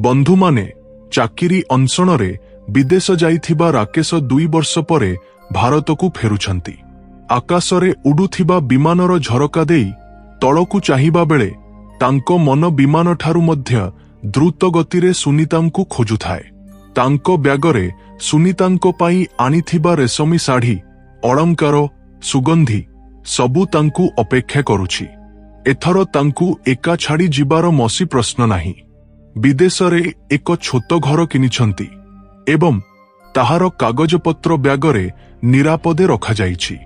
ବନ୍ଧୁମାନେ ଚାକିରି ଅନ୍ୱେଷଣରେ ବିଦେଶ ଯାଇଥିବା ରାକେଶ 2 ବର୍ଷ ପରେ ଭାରତକୁ ଫେରୁଛନ୍ତି। ଆକାଶରେ ଉଡୁଥିବା ବିମାନର ଝରକା ଦେଇ ତଳକୁ ଚାହିଁବା ବେଳେ ତାଙ୍କ ମନ ବିମାନଠାରୁ ମଧ୍ୟ ଦ୍ରୁତ ଗତିରେ ସୁନିତାଙ୍କୁ ଖୋଜୁଥାଏ। ତାଙ୍କ ବ୍ୟାଗରେ ସୁନିତାଙ୍କ ପାଇଁ ଆଣିଥିବା ରେଶମୀ ଶାଢ଼ୀ, ଅଳଙ୍କାର, ସୁଗନ୍ଧି ସବୁ ତାଙ୍କୁ ଅପେକ୍ଷା କରୁଛି। ଏଥର ତାଙ୍କୁ ଏକା ଛାଡ଼ି ଯିବାର ମସି ପ୍ରଶ୍ନ ନାହିଁ। ବିଦେଶରେ ଏକ ଛୋଟ ଘର କିଣିଛନ୍ତି ଏବଂ ତାହାର କାଗଜପତ୍ର ବ୍ୟାଗରେ ନିରାପଦେ ରଖାଯାଇଛି।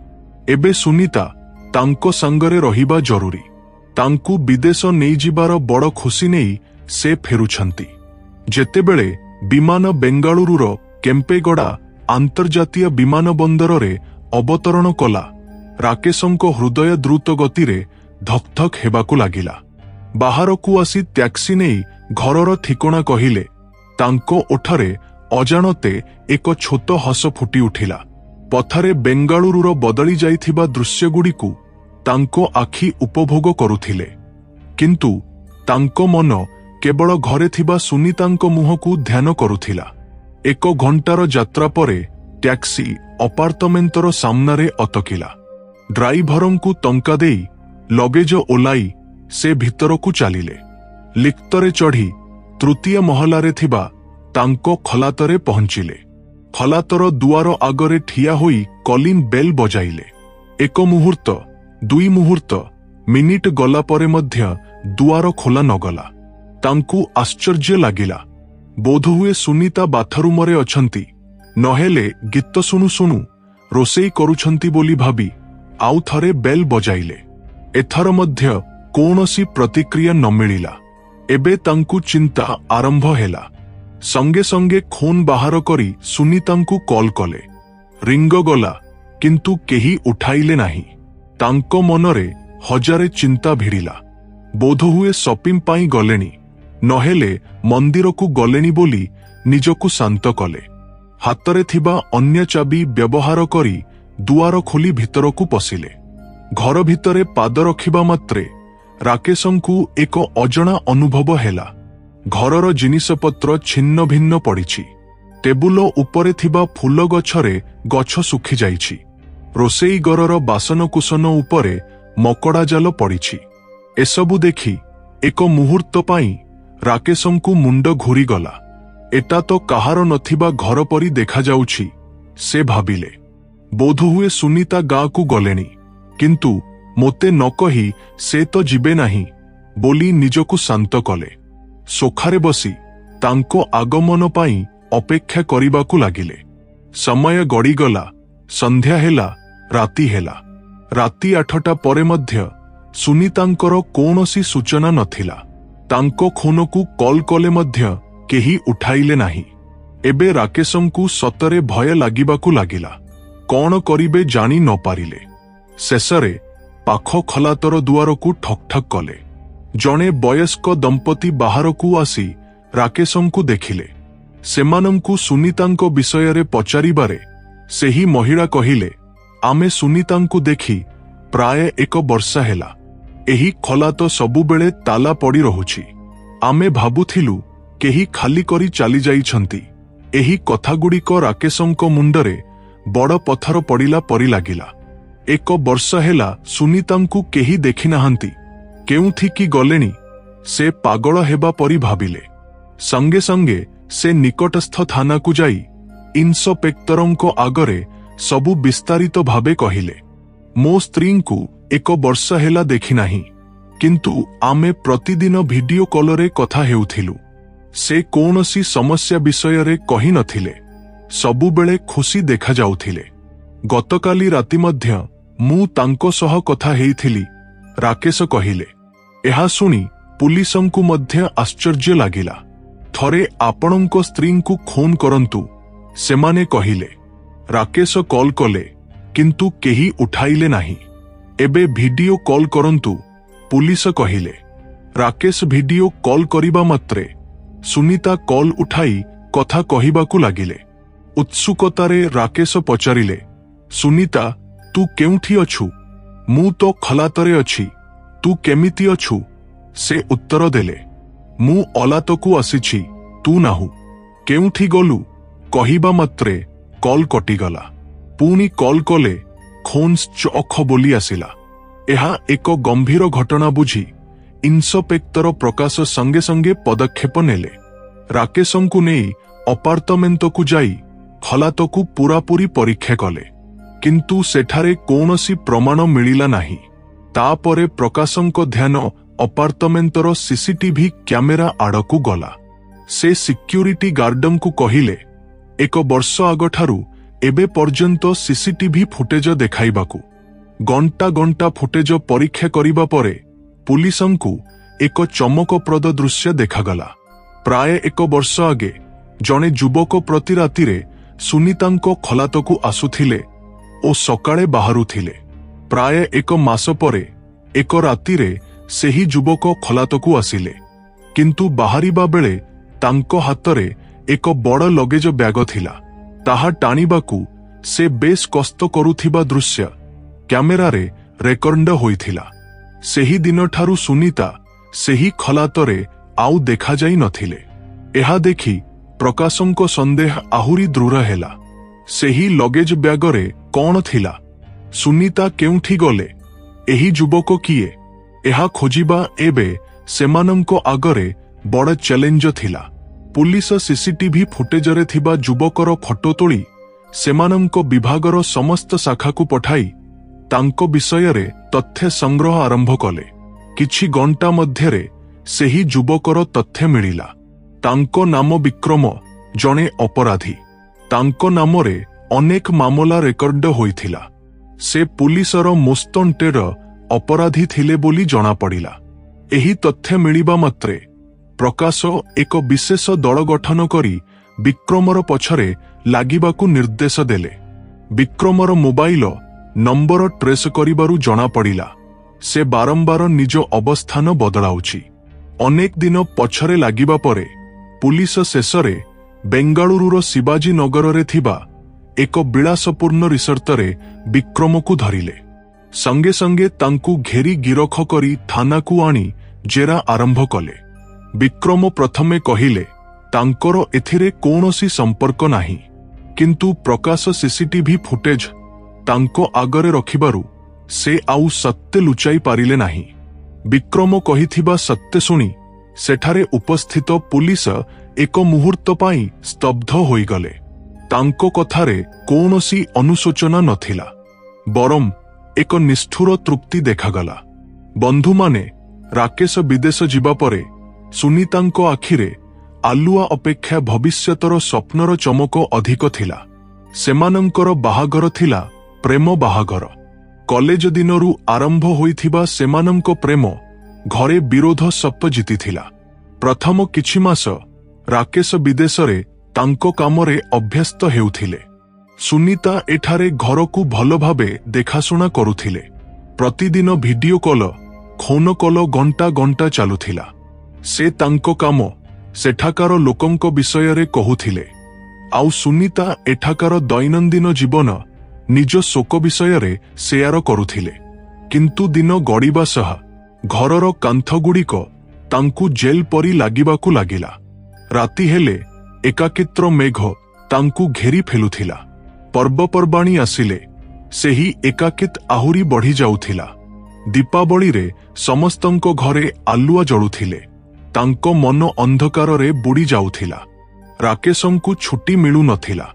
ଏବେ ସୁନିତା ତାଙ୍କ ସାଙ୍ଗରେ ରହିବା ଜରୁରୀ। ତାଙ୍କୁ ବିଦେଶ ନେଇଯିବାର ବଡ଼ ଖୁସି ନେଇ ସେ ଫେରୁଛନ୍ତି। ଯେତେବେଳେ ବିମାନ ବେଙ୍ଗାଳୁରୁର କେମ୍ପେଗଡ଼ା ଆନ୍ତର୍ଜାତୀୟ ବିମାନବନ୍ଦରରେ ଅବତରଣ କଲା, ରାକେଶଙ୍କ ହୃଦୟ ଦ୍ରୁତ ଗତିରେ ଧକ୍ ଧକ୍ ହେବାକୁ ଲାଗିଲା। ବାହାରକୁ ଆସି ଟ୍ୟାକ୍ସି ନେଇ ଘରର ଠିକଣା କହିଲେ। ତାଙ୍କ ଓଠରେ ଅଜାଣତେ ଏକ ଛୋଟ ହସ ଫୁଟି ଉଠିଲା। ପଥରେ ବେଙ୍ଗାଳୁରୁର ବଦଳି ଯାଇଥିବା ଦୃଶ୍ୟଗୁଡ଼ିକୁ ତାଙ୍କ ଆଖି ଉପଭୋଗ କରୁଥିଲେ, କିନ୍ତୁ ତାଙ୍କ ମନ କେବଳ ଘରେ ଥିବା ସୁନିତାଙ୍କ ମୁହଁକୁ ଧ୍ୟାନ କରୁଥିଲା। 1 ଘଣ୍ଟାର ଯାତ୍ରା ପରେ ଟ୍ୟାକ୍ସି ଅପାର୍ଟମେଣ୍ଟର ସାମ୍ନାରେ ଅଟକିଲା। ଡ୍ରାଇଭରଙ୍କୁ ଟଙ୍କା ଦେଇ ଲଗେଜ ଓହ୍ଲାଇ ସେ ଭିତରକୁ ଚାଲିଲେ। ଲିଫ୍ଟରେ ଚଢ଼ି ତୃତୀୟ ମହଲାରେ ଥିବା ତାଙ୍କ ଖଲାତରେ ପହଞ୍ଚିଲେ। ଖଲାତର ଦୁଆର ଆଗରେ ଠିଆ ହୋଇ କଲିଂ ବେଲ୍ ବଜାଇଲେ। 1 ମୁହୂର୍ତ୍ତ, 2 ମୁହୂର୍ତ୍ତ, ମିନିଟ୍ ଗଲା ପରେ ମଧ୍ୟ ଦୁଆର ଖୋଲା ନଗଲା। ତାଙ୍କୁ ଆଶ୍ଚର୍ଯ୍ୟ ଲାଗିଲା। ବୋଧହୁଏ ସୁନିତା ବାଥରୁମରେ ଅଛନ୍ତି, ନହେଲେ ଗୀତ ଶୁଣୁ ଶୁଣୁ ରୋଷେଇ କରୁଛନ୍ତି ବୋଲି ଭାବି ଆଉ ଥରେ ବେଲ୍ ବଜାଇଲେ। ଏଥର ମଧ୍ୟ କୌଣସି ପ୍ରତିକ୍ରିୟା ନ ମିଳିଲା। ଏବେ ତାଙ୍କୁ ଚିନ୍ତା ଆରମ୍ଭ ହେଲା। ସଙ୍ଗେ ସଙ୍ଗେ ଫୋନ୍ ବାହାର କରି ସୁନିତାଙ୍କୁ କଲ୍ କଲେ। ରିଙ୍ଗ ଗଲା, କିନ୍ତୁ କେହି ଉଠାଇଲେ ନାହିଁ। ତାଙ୍କ ମନରେ ହଜାରେ ଚିନ୍ତା ଭିଡ଼ିଲା। ବୋଧହୁଏ ସପିଂ ପାଇଁ ଗଲେଣି, ନହେଲେ ମନ୍ଦିରକୁ ଗଲେଣି ବୋଲି ନିଜକୁ ଶାନ୍ତ କଲେ। ହାତରେ ଥିବା ଅନ୍ୟ ଚାବି ବ୍ୟବହାର କରି ଦୁଆର ଖୋଲି ଭିତରକୁ ପଶିଲେ। ଘର ଭିତରେ ପାଦ ରଖିବା ମାତ୍ରେ ରାକେଶଙ୍କୁ ଏକ ଅଜଣା ଅନୁଭବ ହେଲା। ଘରର ଜିନିଷପତ୍ର ଛିନ୍ନ ଭିନ୍ନ ପଡ଼ିଛି। ଟେବୁଲ ଉପରେ ଥିବା ଫୁଲ ଗଛରେ ଗଛ ଶୁଖିଯାଇଛି। ରୋଷେଇ ଘରର ବାସନକୁସନ ଉପରେ ମକଡ଼ା ଜାଲ ପଡ଼ିଛି। ଏସବୁ ଦେଖି 1 ମୁହୂର୍ତ୍ତ ପାଇଁ ରାକେଶଙ୍କୁ ମୁଣ୍ଡ ଘୂରିଗଲା। ଏଟା ତ କାହାର ନଥିବା ଘର ପରି ଦେଖାଯାଉଛି, ସେ ଭାବିଲେ। ବୋଧହୁଏ ସୁନିତା ଗାଁକୁ ଗଲେଣି, କିନ୍ତୁ ମୋତେ ନ କହି ସେ ତ ଯିବେ ନାହିଁ ବୋଲି ନିଜକୁ ଶାନ୍ତ କଲେ। ସୋଫାରେ ବସି ତାଙ୍କ ଆଗମନ ପାଇଁ ଅପେକ୍ଷା କରିବାକୁ ଲାଗିଲେ। ସମୟ ଗଡ଼ିଗଲା। ସନ୍ଧ୍ୟା ହେଲା, ରାତି ହେଲା। ରାତି 8ଟା ପରେ ମଧ୍ୟ ସୁନିତାଙ୍କର କୌଣସି ସୂଚନା ନଥିଲା। ତାଙ୍କ ଫୋନକୁ କଲ୍ କଲେ ମଧ୍ୟ କେହି ଉଠାଇଲେ ନାହିଁ। ଏବେ ରାକେଶଙ୍କୁ ସତରେ ଭୟ ଲାଗିବାକୁ ଲାଗିଲା। କ'ଣ କରିବେ ଜାଣି ନ ପାରିଲେ। ଶେଷରେ ପାଖ ଖଲାତର ଦୁଆରକୁ ଠକ୍ ଠକ୍ କଲେ। ଜଣେ ବୟସ୍କ ଦମ୍ପତି ବାହାରକୁ ଆସି ରାକେଶଙ୍କୁ ଦେଖିଲେ। ସେମାନଙ୍କୁ ସୁନିତାଙ୍କ ବିଷୟରେ ପଚାରିବାରେ ସେହି ମହିଳା କହିଲେ, ଆମେ ସୁନିତାଙ୍କୁ ଦେଖି ପ୍ରାୟ 1 ବର୍ଷ ହେଲା। ଏହି ଖଲାତ ସବୁବେଳେ ତାଲା ପଡ଼ି ରହୁଛି। ଆମେ ଭାବୁଥିଲୁ କେହି ଖାଲି କରି ଚାଲିଯାଇଛନ୍ତି। ଏହି କଥାଗୁଡ଼ିକ ରାକେଶଙ୍କ ମୁଣ୍ଡରେ ବଡ଼ ପଥର ପଡ଼ିଲା ପରି ଲାଗିଲା। 1 ବର୍ଷ ହେଲା ସୁନିତାଙ୍କୁ କେହି ଦେଖିନାହାନ୍ତି। କେଉଁଠିକି ଗଲେଣି? ସେ ପାଗଳ ହେବା ପରି ଭାବିଲେ। ସଙ୍ଗେ ସଙ୍ଗେ ସେ ନିକଟସ୍ଥ ଥାନାକୁ ଯାଇ ଇନ୍ସପେକ୍ଟରଙ୍କ ଆଗରେ ସବୁ ବିସ୍ତାରିତ ଭାବେ କହିଲେ। ମୋ ସ୍ତ୍ରୀଙ୍କୁ 1 ବର୍ଷ ହେଲା ଦେଖିନାହିଁ, କିନ୍ତୁ ଆମେ ପ୍ରତିଦିନ ଭିଡିଓ କଲରେ କଥା ହେଉଥିଲୁ। ସେ କୌଣସି ସମସ୍ୟା ବିଷୟରେ କହିନଥିଲେ। ସବୁବେଳେ ଖୁସି ଦେଖାଯାଉଥିଲେ। ଗତକାଲି ରାତି ମଧ୍ୟ ମୁଁ ତାଙ୍କ ସହ କଥା ହେଇଥିଲି, ରାକେଶ କହିଲେ। ଏହା ଶୁଣି ପୁଲିସଙ୍କୁ ମଧ୍ୟ ଆଶ୍ଚର୍ଯ୍ୟ ଲାଗିଲା। ଥରେ ଆପଣଙ୍କ ସ୍ତ୍ରୀଙ୍କୁ ଫୋନ୍ କରନ୍ତୁ, ସେମାନେ କହିଲେ। ରାକେଶ କଲ୍ କଲେ, କିନ୍ତୁ କେହି ଉଠାଇଲେ ନାହିଁ। ଏବେ ଭିଡିଓ କଲ୍ କରନ୍ତୁ, ପୁଲିସ କହିଲେ। ରାକେଶ ଭିଡିଓ କଲ୍ କରିବା ମାତ୍ରେ ସୁନିତା କଲ୍ ଉଠାଇ କଥା କହିବାକୁ ଲାଗିଲେ। ଉତ୍ସୁକତାରେ ରାକେଶ ପଚାରିଲେ, ସୁନିତା, ତୁ କେଉଁଠି ଅଛୁ? ମୁଁ ତ ଖଲାତରେ ଅଛି। ତୁ କେମିତି ଅଛୁ? ସେ ଉତ୍ତର ଦେଲେ, ମୁଁ ଅଲାତକୁ ଆସିଛି। ତୁ ନାହୁ, କେଉଁଠି ଗଲୁ କହିବା ମାତ୍ରେ କଲ୍ କଟିଗଲା। ପୁଣି କଲ୍ କଲେ ଖୋନ୍ସ ଚଅଖ ବୋଲି ଆସିଲା। ଏହା ଏକ ଗମ୍ଭୀର ଘଟଣା ବୁଝି ଇନ୍ସପେକ୍ଟର ପ୍ରକାଶ ସଙ୍ଗେ ସଙ୍ଗେ ପଦକ୍ଷେପ ନେଲେ। ରାକେଶଙ୍କୁ ନେଇ ଅପାର୍ଟମେଣ୍ଟକୁ ଯାଇ ଖଲାତକୁ ପୂରାପୂରି ପରୀକ୍ଷା କଲେ, କିନ୍ତୁ ସେଠାରେ କୌଣସି ପ୍ରମାଣ ମିଳିଲା ନାହିଁ। ତାପରେ ପ୍ରକାଶଙ୍କ ଧ୍ୟାନ ଅପାର୍ଟମେଣ୍ଟର ସିସିଟିଭି କ୍ୟାମେରା ଆଡ଼କୁ ଗଲା। ସେ ସିକ୍ୟୁରିଟି ଗାର୍ଡଙ୍କୁ କହିଲେ, 1 ବର୍ଷ ଆଗଠାରୁ ଏବେ ପର୍ଯ୍ୟନ୍ତ ସିସିଟିଭି ଫୁଟେଜ ଦେଖାଇବାକୁ। ଘଣ୍ଟା ଘଣ୍ଟା ଫୁଟେଜ ପରୀକ୍ଷା କରିବା ପରେ ପୁଲିସଙ୍କୁ ଏକ ଚମକପ୍ରଦ ଦୃଶ୍ୟ ଦେଖାଗଲା। ପ୍ରାୟ 1 ବର୍ଷ ଆଗେ ଜଣେ ଯୁବକ ପ୍ରତି ରାତିରେ ସୁନିତାଙ୍କ ଖଲାତକୁ ଆସୁଥିଲେ ଓ ସକାଳେ ବାହାରୁଥିଲେ। ପ୍ରାୟ 1 ମାସ ପରେ ଏକ ରାତିରେ ସେହି ଯୁବକ ଖଲାତକୁ ଆସିଲେ, କିନ୍ତୁ ବାହାରିବା ବେଳେ ତାଙ୍କ ହାତରେ ଏକ ବଡ଼ ଲଗେଜ ବ୍ୟାଗ ଥିଲା। ତାହା ଟାଣିବାକୁ ସେ ବେଶ୍ କଷ୍ଟ କରୁଥିବା ଦୃଶ୍ୟ କ୍ୟାମେରାରେ ରେକର୍ଡ ହୋଇଥିଲା। ସେହି ଦିନଠାରୁ ସୁନିତା ସେହି ଖଲାତରେ ଆଉ ଦେଖାଯାଇ ନଥିଲେ। ଏହା ଦେଖି ପ୍ରକାଶଙ୍କ ସନ୍ଦେହ ଆହୁରି ଦୃଢ଼ ହେଲା। ସେହି ଲଗେଜ ବ୍ୟାଗରେ କ'ଣ ଥିଲା? ସୁନିତା କେଉଁଠି ଗଲେ? ଏହି ଯୁବକ କିଏ? ଏହା ଖୋଜିବା ଏବେ ସେମାନଙ୍କ ଆଗରେ ବଡ଼ ଚ୍ୟାଲେଞ୍ଜ ଥିଲା। ପୁଲିସ ସିସିଟିଭି ଫୁଟେଜରେ ଥିବା ଯୁବକର ଫଟୋ ତୋଳି ସେମାନଙ୍କ ବିଭାଗର ସମସ୍ତ ଶାଖାକୁ ପଠାଇ ତାଙ୍କ ବିଷୟରେ ତଥ୍ୟ ସଂଗ୍ରହ ଆରମ୍ଭ କଲେ। କିଛି ଘଣ୍ଟା ମଧ୍ୟରେ ସେହି ଯୁବକର ତଥ୍ୟ ମିଳିଲା। ତାଙ୍କ ନାମ ବିକ୍ରମ, ଜଣେ ଅପରାଧୀ। ତାଙ୍କ ନାମରେ ଅନେକ ମାମଲା ରେକର୍ଡ ହୋଇଥିଲା। ସେ ପୁଲିସର ମୋଷ୍ଟ ୱାଣ୍ଟେଡ୍ ଅପରାଧୀ ଥିଲେ ବୋଲି ଜଣାପଡ଼ିଲା। ଏହି ତଥ୍ୟ ମିଳିବା ମାତ୍ରେ ପ୍ରକାଶ ଏକ ବିଶେଷ ଦଳ ଗଠନ କରି ବିକ୍ରମର ପଛରେ ଲାଗିବାକୁ ନିର୍ଦ୍ଦେଶ ଦେଲେ। ବିକ୍ରମର ମୋବାଇଲ ନମ୍ବର ଟ୍ରେସ୍ କରିବାରୁ ଜଣାପଡ଼ିଲା ସେ ବାରମ୍ବାର ନିଜ ଅବସ୍ଥାନ ବଦଳାଉଛି। ଅନେକ ଦିନ ପଛରେ ଲାଗିବା ପରେ ପୁଲିସ ଶେଷରେ ବେଙ୍ଗାଳୁରୁର ଶିବାଜୀ ନଗରରେ ଥିବା ଏକ ବିଳାସପୂର୍ଣ୍ଣ ରିସର୍ଟରେ ବିକ୍ରମକୁ ଧରିଲେ। ସଙ୍ଗେ ସଙ୍ଗେ ତାଙ୍କୁ ଘେରି ଗିରଫ କରି ଥାନାକୁ ଆଣି ଜେରା ଆରମ୍ଭ କଲେ। ବିକ୍ରମ ପ୍ରଥମେ କହିଲେ ତାଙ୍କର ଏଥିରେ କୌଣସି ସମ୍ପର୍କ ନାହିଁ, କିନ୍ତୁ ପ୍ରକାଶ ସିସିଟିଭି ଫୁଟେଜ ତାଙ୍କ ଆଗରେ ରଖିବାରୁ ସେ ଆଉ ସତ୍ୟ ଲୁଚାଇ ପାରିଲେ ନାହିଁ। ବିକ୍ରମ କହିଥିବା ସତ୍ୟ ଶୁଣି ସେଠାରେ ଉପସ୍ଥିତ ପୁଲିସ ଏକ ମୁହୂର୍ତ୍ତ ପାଇଁ ସ୍ତବ୍ଧ ହୋଇଗଲେ। ତାଙ୍କ କଥାରେ କୌଣସି ଅନୁଶୋଚନା ନଥିଲା, ବରଂ ଏକ ନିଷ୍ଠୁର ତୃପ୍ତି ଦେଖାଗଲା। ବନ୍ଧୁମାନେ, ରାକେଶ ବିଦେଶ ଯିବା ପରେ ସୁନିତାଙ୍କ ଆଖିରେ ଆଲୁଆ ଅପେକ୍ଷା ଭବିଷ୍ୟତର ସ୍ୱପ୍ନର ଚମକ ଅଧିକ ଥିଲା। ସେମାନଙ୍କର ବାହାଘର ଥିଲା ପ୍ରେମ ବାହାଘର। କଲେଜ ଦିନରୁ ଆରମ୍ଭ ହୋଇଥିବା ସେମାନଙ୍କ ପ୍ରେମ ଘରେ ବିରୋଧ ସପ ଜିତିଥିଲା। ପ୍ରଥମ କିଛି ମାସ ରାକେଶ ବିଦେଶରେ ତାଙ୍କ କାମରେ ଅଭ୍ୟସ୍ତ ହେଉଥିଲେ। ସୁନିତା ଏଠାରେ ଘରକୁ ଭଲ ଭାବେ ଦେଖାଶୁଣା କରୁଥିଲେ। ପ୍ରତିଦିନ ଭିଡିଓ କଲ, ଫୋନ କଲ ଘଣ୍ଟା ଘଣ୍ଟା ଚାଲୁଥିଲା। ସେ ତାଙ୍କ କାମ, ସେଠାକାର ଲୋକଙ୍କ ବିଷୟରେ କହୁଥିଲେ, ଆଉ ସୁନିତା ଏଠାକାର ଦୈନନ୍ଦିନ ଜୀବନ, ନିଜ ଶୋକ ବିଷୟରେ ସେୟାର କରୁଥିଲେ। କିନ୍ତୁ ଦିନ ଗଡ଼ିବା ସହ ଘରର କାନ୍ଥଗୁଡ଼ିକ ତାଙ୍କୁ ଜେଲ ପରି ଲାଗିବାକୁ ଲାଗିଲା। ରାତି ହେଲେ ଏକାକିତ୍ର ମେଘ ତାଙ୍କୁ ଘେରି ଫେଲୁଥିଲା। ପର୍ବପର୍ବାଣୀ ଆସିଲେ ସେହି ଏକାକିତ ଆହୁରି ବଢ଼ି ଯାଉଥିଲା। ଦୀପାବଳିରେ ସମସ୍ତଙ୍କ ଘରେ ଆଲୁଆ ଜଳୁଥିଲେ। ତାଙ୍କ ମନ ଅନ୍ଧକାରରେ ବୁଡ଼ି ଯାଉଥିଲା। ରାକେଶଙ୍କୁ ଛୁଟି ମିଳୁନଥିଲା।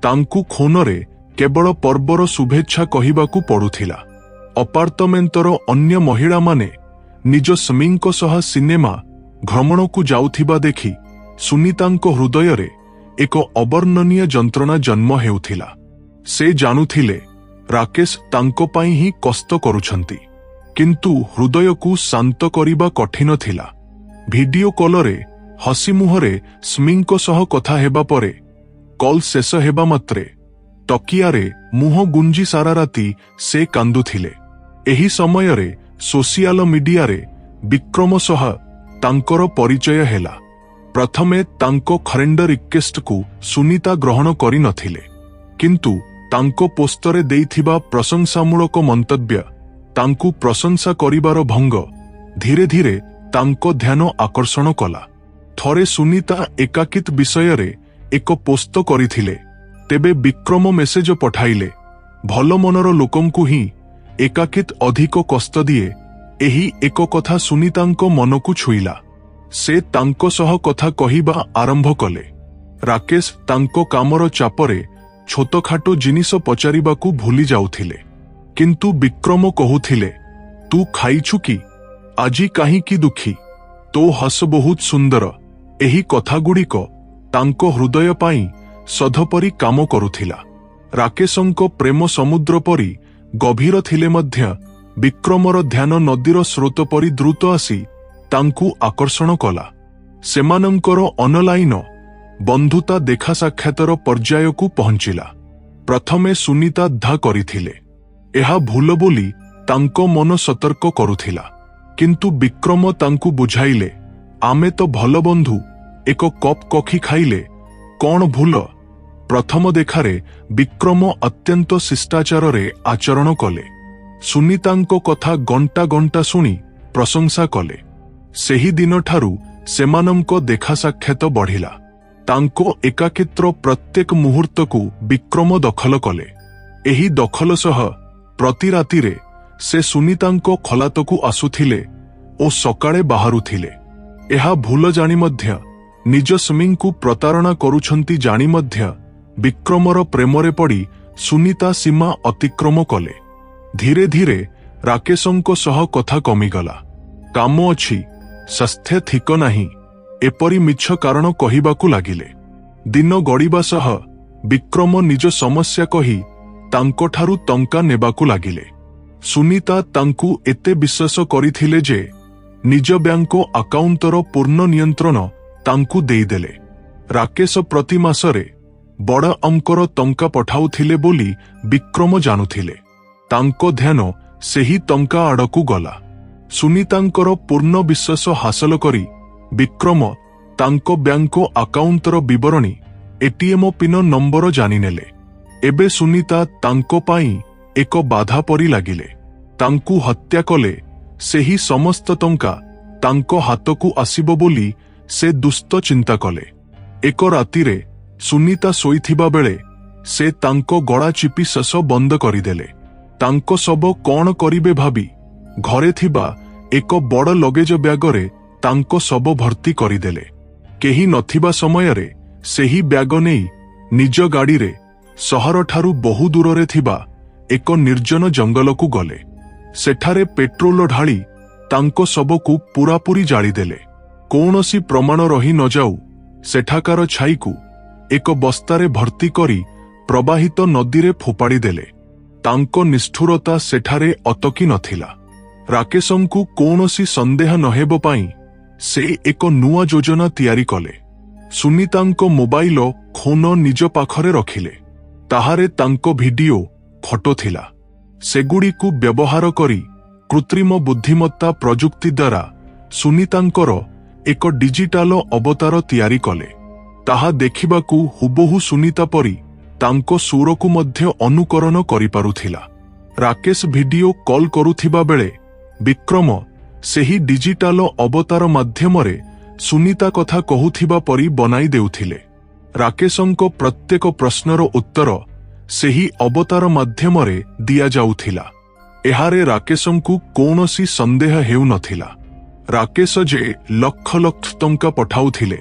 ତାଙ୍କୁ ଫୋନରେ କେବଳ ପର୍ବର ଶୁଭେଚ୍ଛା କହିବାକୁ ପଡୁଥିଲା। ଅପାର୍ଟମେଣ୍ଟର ଅନ୍ୟ ମହିଳାମାନେ ନିଜ ସ୍ୱାମୀଙ୍କ ସହ ସିନେମା ଭ୍ରମଣକୁ ଯାଉଥିବା ଦେଖି ସୁନିତାଙ୍କ ହୃଦୟରେ ଏକ ଅବର୍ଣ୍ଣନୀୟ ଯନ୍ତ୍ରଣା ଜନ୍ମ ହେଉଥିଲା। ସେ ଜାଣୁଥିଲେ ରାକେଶ ତାଙ୍କ ପାଇଁ ହିଁ କଷ୍ଟ କରୁଛନ୍ତି, କିନ୍ତୁ ହୃଦୟକୁ ଶାନ୍ତ କରିବା କଠିନ ଥିଲା। ଭିଡିଓ କଲରେ ହସି ମୁହଁରେ ସ୍ୱାମୀଙ୍କ ସହ କଥା ହେବା ପରେ କଲ୍ ଶେଷ ହେବା ମାତ୍ରେ ତକିଆରେ ମୁହଁ ଗୁଞ୍ଜି ସାରା ରାତି ସେ କାନ୍ଦୁଥିଲେ। ଏହି ସମୟରେ ସୋସିଆଲ ମିଡିଆରେ ବିକ୍ରମ ସହ ତାଙ୍କର ପରିଚୟ ହେଲା। ପ୍ରଥମେ ତାଙ୍କ ଫ୍ରେଣ୍ଡ ରିକ୍ୱେଷ୍ଟକୁ ସୁନିତା ଗ୍ରହଣ କରିନଥିଲେ, କିନ୍ତୁ ତାଙ୍କ ପୋଷ୍ଟରେ ଦେଇଥିବା ପ୍ରଶଂସାମୂଳକ ମନ୍ତବ୍ୟ, ତାଙ୍କୁ ପ୍ରଶଂସା କରିବାର ଭଙ୍ଗ ଧୀରେ ଧୀରେ ତାଙ୍କ ଧ୍ୟାନ ଆକର୍ଷଣ କଲା। ଥରେ ସୁନିତା ଏକାକିତ ବିଷୟରେ ଏକ ପୋଷ୍ଟ କରିଥିଲେ। ତେବେ ବିକ୍ରମ ମେସେଜ ପଠାଇଲେ, ଭଲ ମନର ଲୋକଙ୍କୁ ହିଁ ଏକାକିତ ଅଧିକ କଷ୍ଟ ଦିଏ। ଏହି ଏକ କଥା ସୁନିତାଙ୍କ ମନକୁ ଛୁଇଁଲା। ସେ ତାଙ୍କ ସହ କଥା କହିବା ଆରମ୍ଭ କଲେ। ରାକେଶ ତାଙ୍କ କାମର ଚାପରେ ଛୋଟଖାଟୋ ଜିନିଷ ପଚାରିବାକୁ ଭୁଲି ଯାଉଥିଲେ। କିନ୍ତୁ ବିକ୍ରମ କହୁଥିଲେ, ତୁ ଖାଇଛୁ କି? ଆଜି କାହିଁକି ଦୁଃଖୀ? ତୋ ହସ ବହୁତ ସୁନ୍ଦର। ଏହି କଥାଗୁଡ଼ିକ ତାଙ୍କ ହୃଦୟ ପାଇଁ ସଧ ପରି କାମ କରୁଥିଲା। ରାକେଶଙ୍କ ପ୍ରେମ ସମୁଦ୍ର ପରି ଗଭୀର ଥିଲେ ମଧ୍ୟ ବିକ୍ରମର ଧ୍ୟାନ ନଦୀର ସ୍ରୋତ ପରି ଦ୍ରୁତ ଆସି ତାଙ୍କୁ ଆକର୍ଷଣ କଲା। ସେମାନଙ୍କର ଅନଲାଇନ ବନ୍ଧୁତା ଦେଖା ସାକ୍ଷାତର ପର୍ଯ୍ୟାୟକୁ ପହଞ୍ଚିଲା। ପ୍ରଥମେ ସୁନିତା ଧା କରିଥିଲେ। ଏହା ଭୁଲ ବୋଲି ତାଙ୍କ ମନ ସତର୍କ କରୁଥିଲା। କିନ୍ତୁ ବିକ୍ରମ ତାଙ୍କୁ ବୁଝାଇଲେ, ଆମେ ତ ଭଲ ବନ୍ଧୁ, ଏକ କପ୍ କଫି ଖାଇଲେ କ'ଣ ଭୁଲ? ପ୍ରଥମ ଦେଖାରେ ବିକ୍ରମ ଅତ୍ୟନ୍ତ ଶିଷ୍ଟାଚାରରେ ଆଚରଣ କଲେ। ସୁନିତାଙ୍କ କଥା ଘଣ୍ଟା ଘଣ୍ଟା ଶୁଣି ପ୍ରଶଂସା କଲେ। ସେହି ଦିନଠାରୁ ସେମାନଙ୍କ ଦେଖା ସାକ୍ଷାତ ବଢ଼ିଲା। ତାଙ୍କ ଏକାକିତ୍ର ପ୍ରତ୍ୟେକ ମୁହୂର୍ତ୍ତକୁ ବିକ୍ରମ ଦଖଲ କଲେ। ଏହି ଦଖଲ ସହ ପ୍ରତି ରାତିରେ ସେ ସୁନିତାଙ୍କ ଖଲାତକୁ ଆସୁଥିଲେ ଓ ସକାଳେ ବାହାରୁଥିଲେ। ଏହା ଭୁଲ ଜାଣି ମଧ୍ୟ ନିଜ ସ୍ୱାମୀଙ୍କୁ ପ୍ରତାରଣା କରୁଛନ୍ତି ଜାଣି ମଧ୍ୟ ବିକ୍ରମର ପ୍ରେମରେ ପଡ଼ି ସୁନିତା ସୀମା ଅତିକ୍ରମ କଲେ। ଧୀରେ ଧୀରେ ରାକେଶଙ୍କ ସହ କଥା କମିଗଲା। କାମ ଅଛି, ସ୍ୱାସ୍ଥ୍ୟ ଠିକ ନାହିଁ, ଏପରି ମିଛ କାରଣ କହିବାକୁ ଲାଗିଲେ। ଦିନ ଗଡ଼ିବା ସହ ବିକ୍ରମ ନିଜ ସମସ୍ୟା କହି ତାଙ୍କଠାରୁ ଟଙ୍କା ନେବାକୁ ଲାଗିଲେ। ସୁନିତା ତାଙ୍କୁ ଏତେ ବିଶ୍ୱାସ କରିଥିଲେ ଯେ ନିଜ ବ୍ୟାଙ୍କ ଆକାଉଣ୍ଟର ପୂର୍ଣ୍ଣ ନିୟନ୍ତ୍ରଣ ତାଙ୍କୁ ଦେଇଦେଲେ। ରାକେଶ ପ୍ରତି ମାସରେ ବଡ଼ ଅଙ୍କର ଟଙ୍କା ପଠାଉଥିଲେ ବୋଲି ବିକ୍ରମ ଜାଣୁଥିଲେ। ତାଙ୍କ ଧ୍ୟାନ ସେହି ଟଙ୍କା ଆଡ଼କୁ ଗଲା। ସୁନିତାଙ୍କର ପୂର୍ଣ୍ଣ ବିଶ୍ୱାସ ହାସଲ କରି ବିକ୍ରମ ତାଙ୍କ ବ୍ୟାଙ୍କ ଆକାଉଣ୍ଟର ବିବରଣୀ, ଏଟିଏମ୍ ପିନ ନମ୍ବର ଜାଣିନେଲେ। ଏବେ ସୁନିତା ତାଙ୍କ ପାଇଁ ଏକ ବାଧା ପରି ଲାଗିଲେ। ତାଙ୍କୁ ହତ୍ୟା କଲେ ସେହି ସମସ୍ତ ଟଙ୍କା ତାଙ୍କ ହାତକୁ ଆସିବ ବୋଲି ସେ ଦୁଷ୍ଟ ଚିନ୍ତା କଲେ। ଏକ ରାତିରେ ସୁନିତା ଶୋଇଥିବା ବେଳେ ସେ ତାଙ୍କ ଗଳା ଚିପି ଶେଷ ବନ୍ଦ କରିଦେଲେ। ତାଙ୍କ ଶବ କ'ଣ କରିବେ ଭାବି ଘରେ ଥିବା ଏକ ବଡ଼ ଲଗେଜ ବ୍ୟାଗରେ ତାଙ୍କ ଶବ ଭର୍ତ୍ତି କରିଦେଲେ। କେହି ନଥିବା ସମୟରେ ସେହି ବ୍ୟାଗ ନେଇ ନିଜ ଗାଡ଼ିରେ ସହରଠାରୁ ବହୁ ଦୂରରେ ଥିବା ଏକ ନିର୍ଜନ ଜଙ୍ଗଲକୁ ଗଲେ। ସେଠାରେ ପେଟ୍ରୋଲ ଢାଳି ତାଙ୍କ ଶବକୁ ପୂରାପୂରି ଜାଳିଦେଲେ। କୌଣସି ପ୍ରମାଣ ରହି ନଯାଉ ସେଠାକାର ଛାଇକୁ ଏକ ବସ୍ତାରେ ଭର୍ତ୍ତି କରି ପ୍ରବାହିତ ନଦୀରେ ଫୋପାଡ଼ି ଦେଲେ। ତାଙ୍କ ନିଷ୍ଠୁରତା ସେଠାରେ ଅଟକି ନଥିଲା। ରାକେଶଙ୍କୁ କୌଣସି ସନ୍ଦେହ ନହେବ ପାଇଁ ସେ ଏକ ନୂଆ ଯୋଜନା ତିଆରି କଲେ। ସୁନିତାଙ୍କ ମୋବାଇଲ ଫୋନ ନିଜ ପାଖରେ ରଖିଲେ। ତାହାରେ ତାଙ୍କ ଭିଡିଓ, ଫଟୋ ଥିଲା। ସେଗୁଡ଼ିକୁ ବ୍ୟବହାର କରି କୃତ୍ରିମ ବୁଦ୍ଧିମତ୍ତା ପ୍ରଯୁକ୍ତି ଦ୍ୱାରା ସୁନିତାଙ୍କର ଏକ ଡିଜିଟାଲ ଅବତାର ତିଆରି କଲେ। ତାହା ଦେଖିବାକୁ ହୁବହୁ ସୁନିତା ପରି ତାଙ୍କ ସୁରକୁ ମଧ୍ୟ ଅନୁକରଣ କରିପାରୁଥିଲା। ରାକେଶ ଭିଡିଓ କଲ୍ କରୁଥିବା ବେଳେ ବିକ୍ରମ ସେହି ଡିଜିଟାଲ ଅବତାର ମାଧ୍ୟମରେ ସୁନିତା କଥା କହୁଥିବା ପରି ବନାଇ ଦେଉଥିଲେ। ରାକେଶଙ୍କ ପ୍ରତ୍ୟେକ ପ୍ରଶ୍ନର ଉତ୍ତର ସେହି ଅବତାର ମାଧ୍ୟମରେ ଦିଆଯାଉଥିଲା। ଏହାରେ ରାକେଶଙ୍କୁ କୌଣସି ସନ୍ଦେହ ହେଉନଥିଲା। ରାକେଶ ଯେ ଲକ୍ଷ ଲକ୍ଷ ଟଙ୍କା ପଠାଉଥିଲେ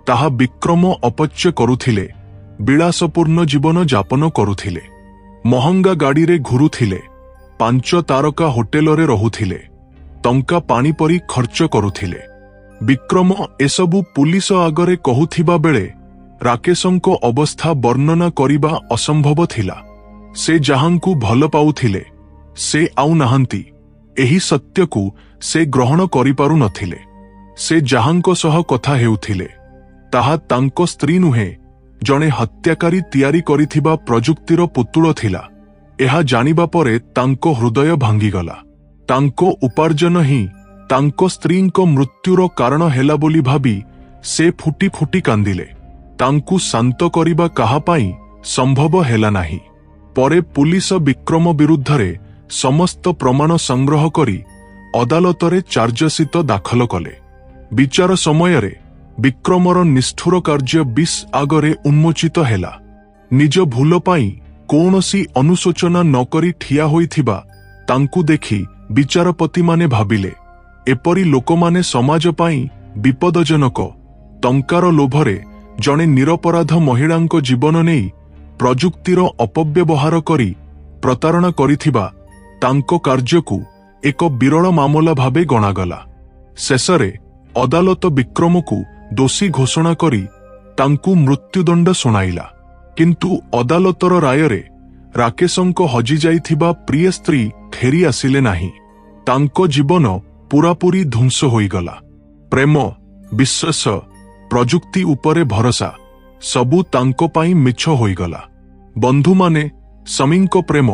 ତାହା ବିକ୍ରମ ଅପଚୟ କରୁଥିଲେ। ବିଳାସପୂର୍ଣ୍ଣ ଜୀବନ ଯାପନ କରୁଥିଲେ। ମହଙ୍ଗା ଗାଡ଼ିରେ ଘୁରୁଥିଲେ। 5 ତାରକା ହୋଟେଲରେ ରହୁଥିଲେ। ଟଙ୍କା ପାଣି ପରି ଖର୍ଚ୍ଚ କରୁଥିଲେ। ବିକ୍ରମ ଏସବୁ ପୁଲିସ ଆଗରେ କହୁଥିବା ବେଳେ ରାକେଶଙ୍କ ଅବସ୍ଥା ବର୍ଣ୍ଣନା କରିବା ଅସମ୍ଭବ ଥିଲା। ସେ ଯାହାଙ୍କୁ ଭଲ ପାଉଥିଲେ ସେ ଆଉ ନାହାନ୍ତି, ଏହି ସତ୍ୟକୁ ସେ ଗ୍ରହଣ କରିପାରୁନଥିଲେ। ସେ ଯାହାଙ୍କ ସହ କଥା ହେଉଥିଲେ ତାହା ତାଙ୍କ ସ୍ତ୍ରୀ ନୁହେଁ, ଜଣେ ହତ୍ୟାକାରୀ ତିଆରି କରିଥିବା ପ୍ରଯୁକ୍ତିର ପୁତୁଳ ଥିଲା। ଏହା ଜାଣିବା ପରେ ତାଙ୍କ ହୃଦୟ ଭାଙ୍ଗିଗଲା। ତାଙ୍କ ଉପାର୍ଜନ ହିଁ ତାଙ୍କ ସ୍ତ୍ରୀଙ୍କ ମୃତ୍ୟୁର କାରଣ ହେଲା ବୋଲି ଭାବି ସେ ଫୁଟି ଫୁଟି କାନ୍ଦିଲେ। ତାଙ୍କୁ ଶାନ୍ତ କରିବା କାହା ପାଇଁ ସମ୍ଭବ ହେଲା ନାହିଁ। ପରେ ପୁଲିସ ବିକ୍ରମ ବିରୁଦ୍ଧରେ ସମସ୍ତ ପ୍ରମାଣ ସଂଗ୍ରହ କରି ଅଦାଲତରେ ଚାର୍ଜସିଟ ଦାଖଲ କଲେ। ବିଚାର ସମୟରେ ବିକ୍ରମର ନିଷ୍ଠୁର କାର୍ଯ୍ୟ ବିସ୍ ଆଗରେ ଉନ୍ମୋଚିତ ହେଲା। ନିଜ ଭୁଲ ପାଇଁ କୌଣସି ଅନୁଶୋଚନା ନକରି ଠିଆ ହୋଇଥିବା ତାଙ୍କୁ ଦେଖି ବିଚାରପତିମାନେ ଭାବିଲେ, ଏପରି ଲୋକମାନେ ସମାଜ ପାଇଁ ବିପଦଜନକ। ଟଙ୍କାର ଲୋଭରେ ଜଣେ ନିରପରାଧ ମହିଳାଙ୍କ ଜୀବନ ନେଇ ପ୍ରଯୁକ୍ତିର ଅପବ୍ୟବହାର କରି ପ୍ରତାରଣା କରିଥିବା ତାଙ୍କ କାର୍ଯ୍ୟକୁ ଏକ ବିରଳ ମାମଲା ଭାବେ ଗଣାଗଲା। ଶେଷରେ ଅଦାଲତ ବିକ୍ରମକୁ ଦୋଷୀ ଘୋଷଣା କରି ତାଙ୍କୁ ମୃତ୍ୟୁଦଣ୍ଡ ଶୁଣାଇଲା। କିନ୍ତୁ ଅଦାଲତର ରାୟରେ ରାକେଶଙ୍କ ହଜିଯାଇଥିବା ପ୍ରିୟ ସ୍ତ୍ରୀ ଫେରି ଆସିଲେ ନାହିଁ। ତାଙ୍କ ଜୀବନ ପୂରାପୂରି ଧ୍ୱଂସ ହୋଇଗଲା। ପ୍ରେମ, ବିଶ୍ୱାସ, ପ୍ରଯୁକ୍ତି ଉପରେ ଭରସା ସବୁ ତାଙ୍କ ପାଇଁ ମିଛ ହୋଇଗଲା। ବନ୍ଧୁମାନେ ସ୍ୱାମୀଙ୍କ ପ୍ରେମ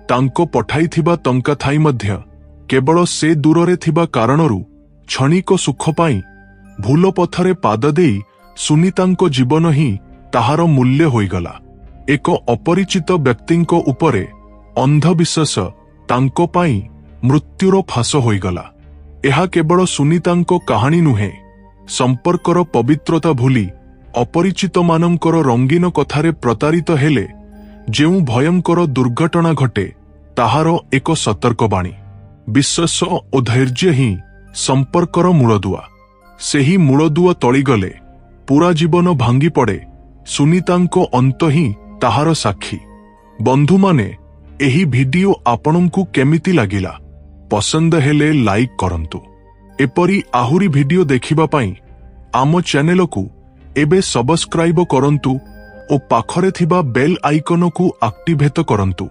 ତାଙ୍କ ପଠାଇଥିବା ଟଙ୍କା ଥାଇ ମଧ୍ୟ କେବଳ ସେ ଦୂରରେ ଥିବା କାରଣରୁ କ୍ଷଣିକ ସୁଖ ପାଇଁ ଭୁଲ ପଥରେ ପାଦ ଦେଇ ସୁନିତାଙ୍କ ଜୀବନ ହିଁ ତାହାର ମୂଲ୍ୟ ହୋଇଗଲା। ଏକ ଅପରିଚିତ ବ୍ୟକ୍ତିଙ୍କ ଉପରେ ଅନ୍ଧବିଶ୍ୱାସ ତାଙ୍କ ପାଇଁ ମୃତ୍ୟୁର ଫାଶ ହୋଇଗଲା। ଏହା କେବଳ ସୁନିତାଙ୍କ କାହାଣୀ ନୁହେଁ। ସମ୍ପର୍କର ପବିତ୍ରତା ଭୁଲି ଅପରିଚିତମାନଙ୍କର ରଙ୍ଗୀନ କଥାରେ ପ୍ରତାରିତ ହେଲେ ଯେଉଁ ଭୟଙ୍କର ଦୁର୍ଘଟଣା ଘଟେ ତାହାର ଏକ ସତର୍କବାଣୀ। ବିଶ୍ୱାସ ଓ ଧୈର୍ଯ୍ୟ ହିଁ ସମ୍ପର୍କର ମୂଳଦୁଆ। ସେହି ମୂଳଦୁଆ ତଳିଗଲେ ପୁରା ଜୀବନ ଭାଙ୍ଗି ପଡ଼େ। ସୁନିତାଙ୍କ ଅନ୍ତ ହିଁ ତାହାର ସାକ୍ଷୀ। ବନ୍ଧୁମାନେ, ଏହି ଭିଡିଓ ଆପଣଙ୍କୁ କେମିତି ଲାଗିଲା? ପସନ୍ଦ ହେଲେ ଲାଇକ୍ କରନ୍ତୁ। ଏପରି ଆହୁରି ଭିଡିଓ ଦେଖିବା ପାଇଁ ଆମ ଚ୍ୟାନେଲକୁ ଏବେ ସବସ୍କ୍ରାଇବ କରନ୍ତୁ ଓ ପାଖରେ ଥିବା ବେଲ୍ ଆଇକନକୁ ଆକ୍ଟିଭେଟ କରନ୍ତୁ।